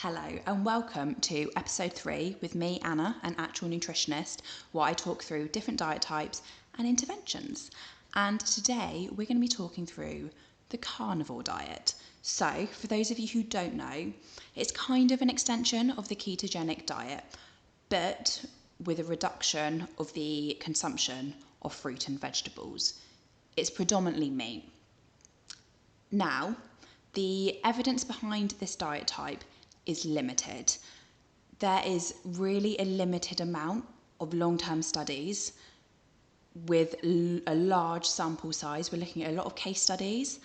Hello and welcome to episode 3 with me, Anna, an actual nutritionist, where I talk through different diet types and interventions. And today we're going to be talking through the carnivore diet. So, for those of you who don't know, it's kind of an extension of the ketogenic diet, but with a reduction of the consumption of fruit and vegetables. It's predominantly meat. Now, the evidence behind this diet type is limited. There is really a limited amount of long-term studies with a large sample size. We're looking at a lot of case studies,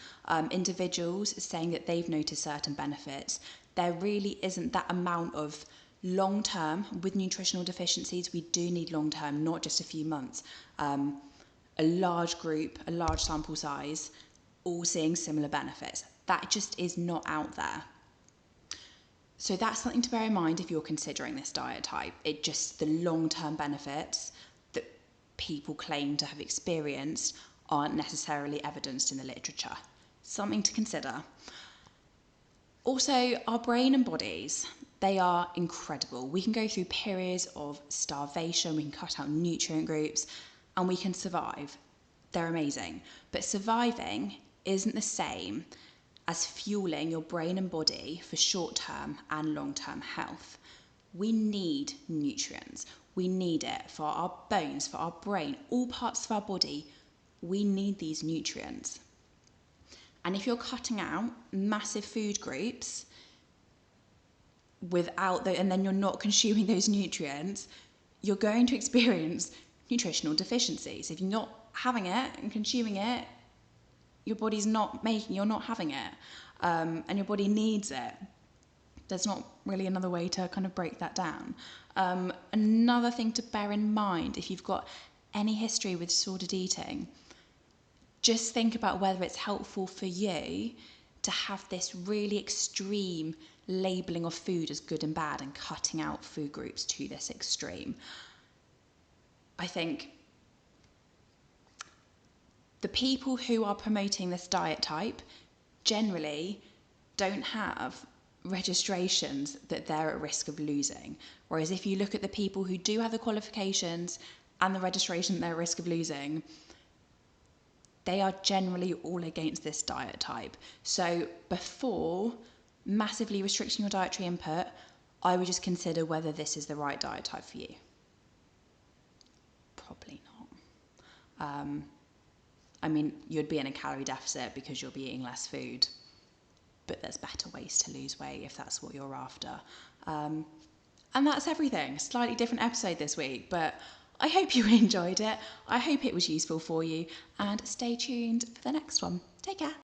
individuals saying that they've noticed certain benefits. There really isn't that amount of long-term with nutritional deficiencies. We do need long-term, not just a few months. A large group, a large sample size, all seeing similar benefits. That just is not out there. So that's something to bear in mind if you're considering this diet type. The long-term benefits that people claim to have experienced aren't necessarily evidenced in the literature. Something to consider. Also, our brain and bodies, they are incredible. We can go through periods of starvation, we can cut out nutrient groups, and we can survive. They're amazing. But surviving isn't the same as fueling your brain and body for short-term and long-term health. We need nutrients. We need it for our bones, for our brain, all parts of our body. We need these nutrients. And if you're cutting out massive food groups and then you're not consuming those nutrients, you're going to experience nutritional deficiencies. If you're not having it and consuming it, your body's you're not having it, and your body needs it. There's not really another way to kind of break that down. Another thing to bear in mind, if you've got any history with disordered eating, just think about whether it's helpful for you to have this really extreme labeling of food as good and bad and cutting out food groups to this extreme. I think the people who are promoting this diet type generally don't have registrations that they're at risk of losing. Whereas if you look at the people who do have the qualifications and the registration they're at risk of losing, they are generally all against this diet type. So before massively restricting your dietary input, I would just consider whether this is the right diet type for you. Probably not. You'd be in a calorie deficit because you'll be eating less food, but there's better ways to lose weight if that's what you're after. And that's everything. Slightly different episode this week, but I hope you enjoyed it. I hope it was useful for you, and stay tuned for the next one. Take care.